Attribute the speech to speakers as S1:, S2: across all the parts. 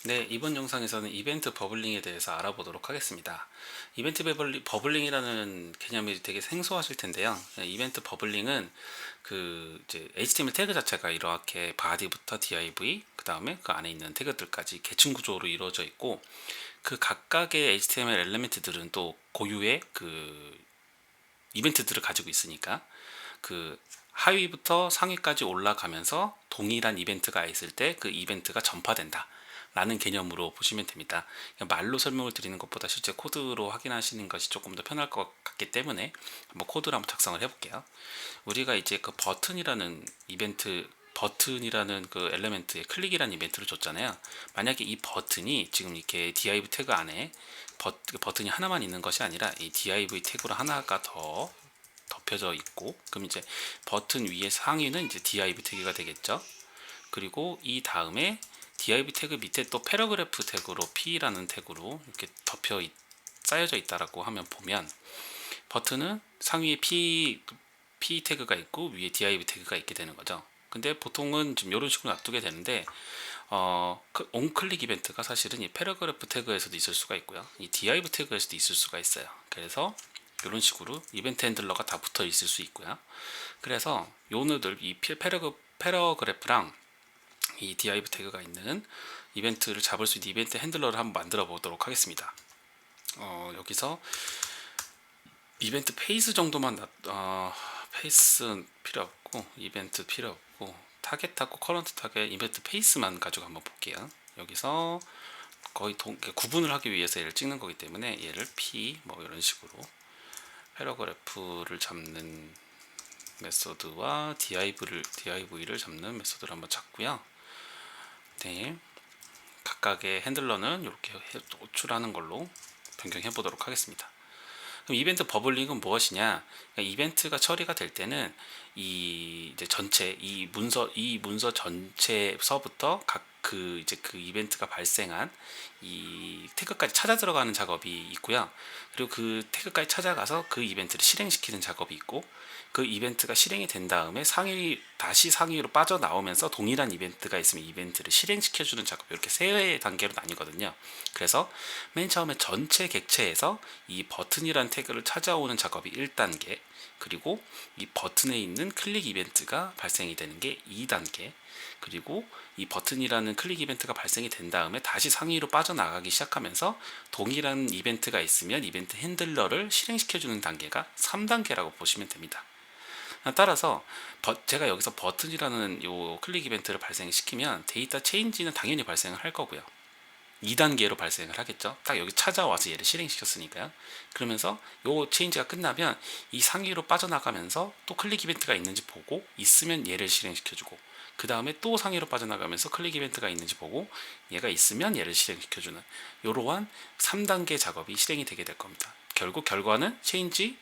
S1: 네, 이번 영상에서는 이벤트 버블링에 대해서 알아보도록 하겠습니다. 이벤트 버블링이라는 개념이 되게 생소하실 텐데요. 이벤트 버블링은 그 이제 HTML 태그 자체가 이렇게 바디부터 div, 그 다음에 그 안에 있는 태그들까지 계층 구조로 이루어져 있고, 그 각각의 HTML 엘리멘트들은 또 고유의 그 이벤트들을 가지고 있으니까 그 하위부터 상위까지 올라가면서 동일한 이벤트가 있을 때 그 이벤트가 전파된다 라는 개념으로 보시면 됩니다. 말로 설명을 드리는 것보다 실제 코드로 확인하시는 것이 조금 더 편할 것 같기 때문에 한번 코드를 한번 작성을 해볼게요. 우리가 이제 그 버튼이라는 그 엘리멘트에 클릭이라는 이벤트를 줬잖아요. 만약에 이 버튼이 지금 이렇게 div 태그 안에 버튼이 하나만 있는 것이 아니라 이 div 태그로 하나가 더 덮여져 있고, 그럼 이제 버튼 위에 상위는 이제 div 태그가 되겠죠. 그리고 이 다음에 div 태그 밑에 또 패러그래프 태그로 p라는 태그로 이렇게 쌓여져 있다라고 하면 보면 버튼은 상위에 p 태그가 있고 위에 div 태그가 있게 되는 거죠. 근데 보통은 좀 이런 식으로 놔두게 되는데 온클릭 이벤트가 사실은 이 패러그래프 태그에서도 있을 수가 있고요, 이 div 태그에서도 있을 수가 있어요. 그래서 이런 식으로 이벤트 핸들러가 다 붙어 있을 수 있고요. 그래서 요너들 이 패러그래프랑 이 div 태그가 있는 이벤트를 잡을 수 있는 이벤트 핸들러를 한번 만들어 보도록 하겠습니다. 여기서 이벤트 페이스 정도만 페이스 필요 없고 이벤트 필요 없고 타겟하고 커런트 타겟 이벤트 페이스만 가지고 한번 볼게요. 여기서 거의 구분을 하기 위해서 얘를 찍는 거기 때문에 얘를 p 뭐 이런 식으로 패러그래프를 잡는 메소드와 div를 잡는 메소드를 한번 찾고요. 네, 각각의 핸들러는 이렇게 호출하는 걸로 변경해 보도록 하겠습니다. 그럼 이벤트 버블링은 무엇이냐? 그러니까 이벤트가 처리가 될 때는 이제 전체 이 문서 전체서부터 각 그 이벤트가 발생한 이 태그까지 찾아 들어가는 작업이 있고요. 그리고 그 태그까지 찾아가서 그 이벤트를 실행시키는 작업이 있고, 그 이벤트가 실행이 된 다음에 다시 상위로 빠져나오면서 동일한 이벤트가 있으면 이벤트를 실행시켜주는 작업, 이렇게 세 단계로 나뉘거든요. 그래서 맨 처음에 전체 객체에서 이 버튼이란 태그를 찾아오는 작업이 1단계, 그리고 이 버튼에 있는 클릭 이벤트가 발생이 되는 게 2단계, 그리고 이 버튼이라는 클릭 이벤트가 발생이 된 다음에 다시 상위로 빠져나가기 시작하면서 동일한 이벤트가 있으면 이벤트 핸들러를 실행시켜주는 단계가 3단계라고 보시면 됩니다. 따라서 제가 여기서 버튼이라는 요 클릭 이벤트를 발생시키면 데이터 체인지는 당연히 발생을 할 거고요. 2단계로 발생을 하겠죠. 딱 여기 찾아와서 얘를 실행시켰으니까요. 그러면서 요 체인지가 끝나면 이 상위로 빠져나가면서 또 클릭 이벤트가 있는지 보고, 있으면 얘를 실행시켜주고, 그 다음에 또 상위로 빠져나가면서 클릭 이벤트가 있는지 보고, 얘가 있으면 얘를 실행시켜주는 이러한 3단계 작업이 실행이 되게 될 겁니다. 결국 결과는 체인지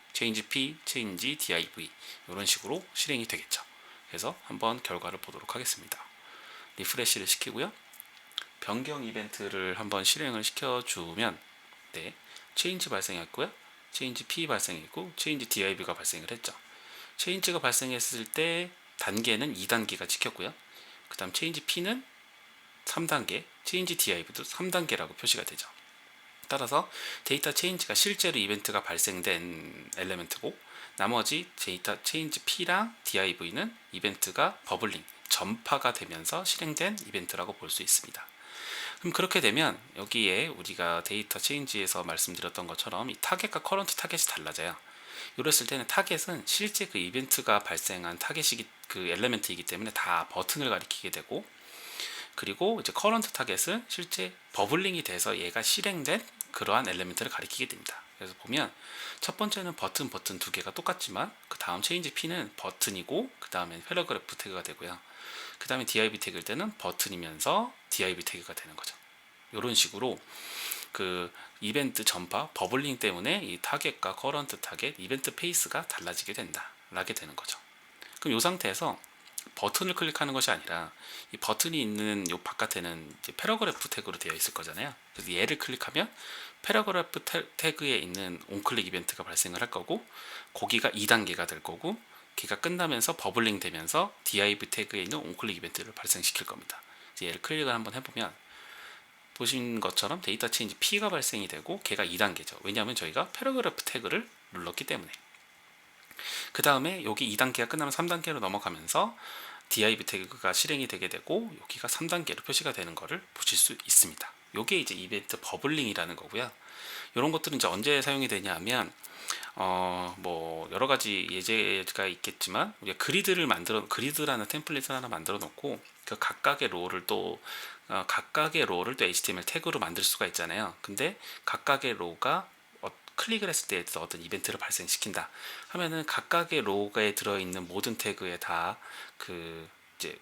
S1: P, 체인지 div 이런 식으로 실행이 되겠죠. 그래서 한번 결과를 보도록 하겠습니다. 리프레시를 시키고요. 변경 이벤트를 한번 실행을 시켜주면, 네, 체인지 발생했고요, 체인지 P 발생했고, 체인지 div가 발생을 했죠. 체인지가 발생했을 때 단계는 2단계가 찍혔고요. 그 다음 체인지 P는 3단계, 체인지 div도 3단계라고 표시가 되죠. 따라서 데이터 체인지가 실제로 이벤트가 발생된 엘리멘트고, 나머지 데이터 체인지 P랑 div는 이벤트가 버블링, 전파가 되면서 실행된 이벤트라고 볼 수 있습니다. 그럼 그렇게 되면 여기에 우리가 데이터 체인지에서 말씀드렸던 것처럼 이 타겟과 커런트 타겟이 달라져요. 이랬을 때는 타겟은 실제 그 이벤트가 발생한 타겟이기 그 엘리멘트이기 때문에 다 버튼을 가리키게 되고, 그리고 이제 커런트 타겟은 실제 버블링이 돼서 얘가 실행된 그러한 엘리멘트를 가리키게 됩니다. 그래서 보면 첫 번째는 버튼 두 개가 똑같지만 그 다음 체인지 P는 버튼이고 그 다음에 패러그래프 태그가 되고요. 그 다음에 div 태그일 때는 버튼이면서 div 태그가 되는 거죠. 이런 식으로 그 이벤트 전파 버블링 때문에 이 타겟과 커런트 타겟 이벤트 페이스가 달라지게 된다라게 되는 거죠. 그럼 이 상태에서 버튼을 클릭하는 것이 아니라 이 버튼이 있는 이 바깥에는 이제 패러그래프 태그로 되어 있을 거잖아요. 그래서 얘를 클릭하면 패러그래프 태그에 있는 온클릭 이벤트가 발생을 할 거고, 거기가 2단계가 될 거고, 걔가 끝나면서 버블링 되면서 div 태그에 있는 온클릭 이벤트를 발생시킬 겁니다. 얘를 클릭을 한번 해보면 보신 것처럼 데이터 체인지 P가 발생이 되고 걔가 2단계죠. 왜냐하면 저희가 패러그래프 태그를 눌렀기 때문에. 그 다음에 여기 2단계가 끝나면 3단계로 넘어가면서 div 태그가 실행이 되게 되고 여기가 3단계로 표시가 되는 것을 보실 수 있습니다. 이게 이제 이벤트 버블링이라는 거고요. 이런 것들은 이제 언제 사용이 되냐 하면 뭐 여러 가지 예제가 있겠지만 우리가 그리드라는 템플릿을 하나 만들어 놓고 그 각각의 로우를 또 HTML 태그로 만들 수가 있잖아요. 근데 각각의 로우가 클릭을 했을 때 어떤 이벤트를 발생시킨다 하면은 각각의 로우에 들어있는 모든 태그에 다 그 이제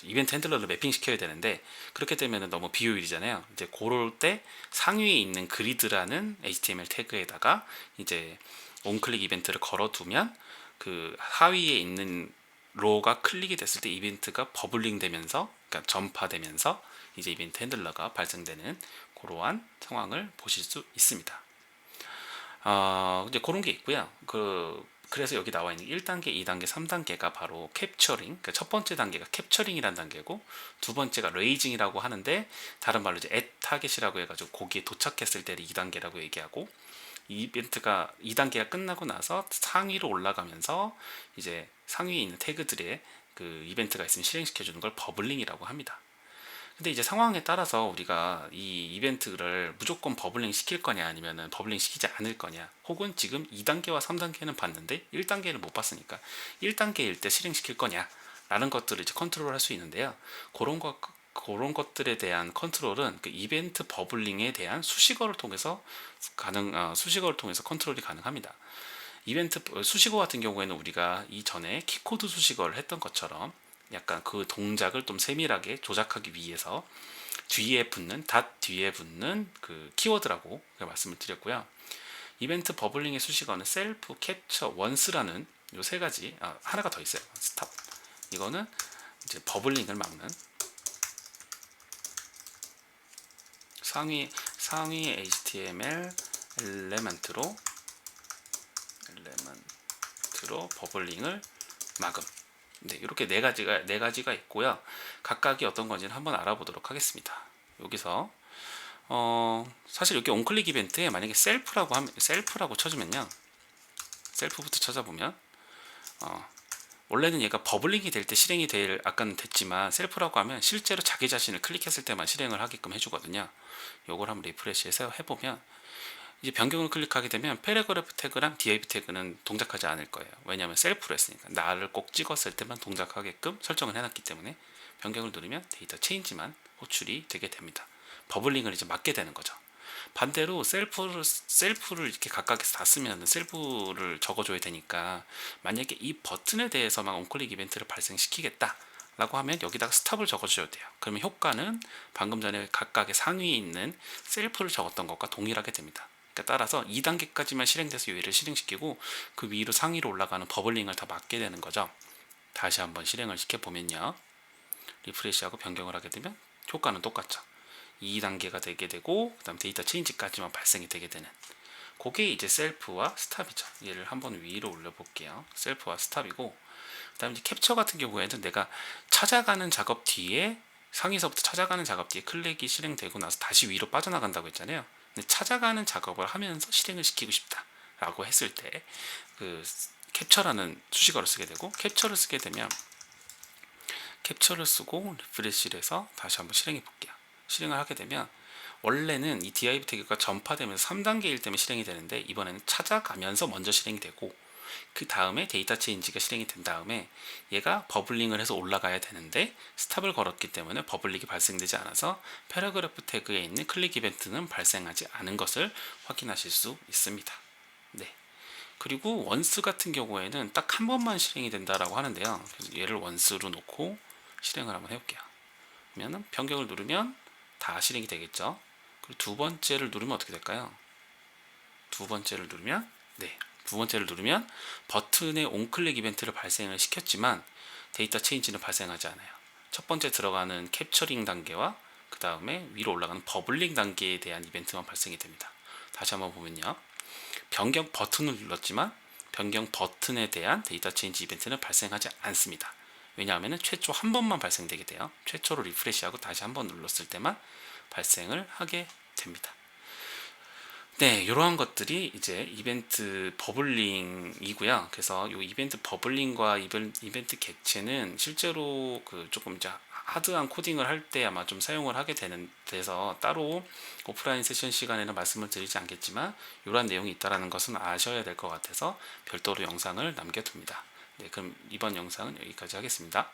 S1: 이벤트 핸들러를 매핑 시켜야 되는데 그렇게 되면 너무 비효율이잖아요. 이제 그럴 때 상위에 있는 그리드라는 HTML 태그에다가 이제 온클릭 이벤트를 걸어두면 그 하위에 있는 로우가 클릭이 됐을 때 이벤트가 버블링 되면서 그러니까 전파되면서 이제 이벤트 핸들러가 발생되는 그러한 상황을 보실 수 있습니다. 이제 그런 게 있고요. 그래서 여기 나와 있는 1단계, 2단계, 3단계가 바로 캡처링. 그러니까 첫 번째 단계가 캡처링이라는 단계고, 두 번째가 레이징이라고 하는데, 다른 말로 이제 at 타겟이라고 해가지고 거기에 도착했을 때를 2단계라고 얘기하고, 이 이벤트가 2단계가 끝나고 나서 상위로 올라가면서 이제 상위에 있는 태그들의 그 이벤트가 있으면 실행시켜주는 걸 버블링이라고 합니다. 근데 이제 상황에 따라서 우리가 이 이벤트를 무조건 버블링 시킬 거냐 아니면은 버블링 시키지 않을 거냐 혹은 지금 2단계와 3단계는 봤는데 1단계를 못 봤으니까 1단계일 때 실행시킬 거냐 라는 것들을 이제 컨트롤 할 수 있는데요. 그런 것들에 대한 컨트롤은 그 이벤트 버블링에 대한 수식어를 통해서 컨트롤이 가능합니다. 이벤트 수식어 같은 경우에는 우리가 이전에 키코드 수식어를 했던 것처럼 약간 그 동작을 좀 세밀하게 조작하기 위해서 뒤에 붙는 그 키워드라고 말씀을 드렸고요. 이벤트 버블링의 수식어는 셀프, 캡처, 원스라는 요 세 가지. 하나가 더 있어요. 스탑. 이거는 이제 버블링을 막는 상위 HTML 엘레먼트로 버블링을 막음. 네, 이렇게 네 가지가 있고요. 각각이 어떤 건지는 한번 알아보도록 하겠습니다. 여기서 사실 여기 온클릭 이벤트에 만약에 셀프라고 쳐주면요, 셀프부터 찾아보면 원래는 얘가 버블링이 될 때 실행이 될 아까는 됐지만 셀프라고 하면 실제로 자기 자신을 클릭했을 때만 실행을 하게끔 해주거든요. 요걸 한번 리프레시해서 해보면 이제 변경을 클릭하게 되면 패러그래프 태그랑 div 태그는 동작하지 않을 거예요. 왜냐하면 셀프로 했으니까 나를 꼭 찍었을 때만 동작하게끔 설정을 해놨기 때문에 변경을 누르면 데이터 체인지만 호출이 되게 됩니다. 버블링을 이제 막게 되는 거죠. 반대로 셀프를 이렇게 각각에서 다 쓰면 셀프를 적어줘야 되니까 만약에 이 버튼에 대해서만 온클릭 이벤트를 발생시키겠다 라고 하면 여기다가 스탑을 적어주셔도 돼요. 그러면 효과는 방금 전에 각각의 상위에 있는 셀프를 적었던 것과 동일하게 됩니다. 따라서 2단계까지만 실행돼서 얘를 실행시키고 그 위로 상위로 올라가는 버블링을 다 막게 되는 거죠. 다시 한번 실행을 시켜보면요, 리프레시하고 변경을 하게 되면 효과는 똑같죠. 2단계가 되게 되고 그 다음 데이터 체인지까지만 발생이 되게 되는 그게 이제 셀프와 스탑이죠. 얘를 한번 위로 올려볼게요. 셀프와 스탑이고, 그 다음 이제 캡처 같은 경우에는 내가 찾아가는 작업 뒤에 상위서부터 찾아가는 작업 뒤에 클릭이 실행되고 나서 다시 위로 빠져나간다고 했잖아요. 찾아가는 작업을 하면서 실행을 시키고 싶다 라고 했을 때 그 캡처라는 수식어를 쓰게 되고, 캡처를 쓰게 되면 캡처를 쓰고 리프레시를 해서 다시 한번 실행해 볼게요. 실행을 하게 되면 원래는 이 div 태그가 전파되면서 3단계일 때면 실행이 되는데 이번에는 찾아가면서 먼저 실행이 되고 그 다음에 데이터 체인지가 실행이 된 다음에 얘가 버블링을 해서 올라가야 되는데 스탑을 걸었기 때문에 버블링이 발생되지 않아서 패러그래프 태그에 있는 클릭 이벤트는 발생하지 않은 것을 확인하실 수 있습니다. 네. 그리고 원스 같은 경우에는 딱 한 번만 실행이 된다라고 하는데요. 그래서 얘를 원스로 놓고 실행을 한번 해볼게요. 그러면 변경을 누르면 다 실행이 되겠죠. 그리고 두 번째를 누르면 어떻게 될까요? 두 번째를 누르면 버튼의 온클릭 이벤트를 발생을 시켰지만 데이터 체인지는 발생하지 않아요. 첫 번째 들어가는 캡처링 단계와 그 다음에 위로 올라가는 버블링 단계에 대한 이벤트만 발생이 됩니다. 다시 한번 보면요, 변경 버튼을 눌렀지만 변경 버튼에 대한 데이터 체인지 이벤트는 발생하지 않습니다. 왜냐하면 최초 한 번만 발생되게 돼요. 최초로 리프레시하고 다시 한 번 눌렀을 때만 발생을 하게 됩니다. 네, 이러한 것들이 이제 이벤트 버블링이고요. 그래서 이 이벤트 버블링과 이벤트 객체는 실제로 그 조금 이제 하드한 코딩을 할 때 아마 좀 사용을 하게 되는 데서 따로 오프라인 세션 시간에는 말씀을 드리지 않겠지만 이러한 내용이 있다라는 것은 아셔야 될 것 같아서 별도로 영상을 남겨둡니다. 네, 그럼 이번 영상은 여기까지 하겠습니다.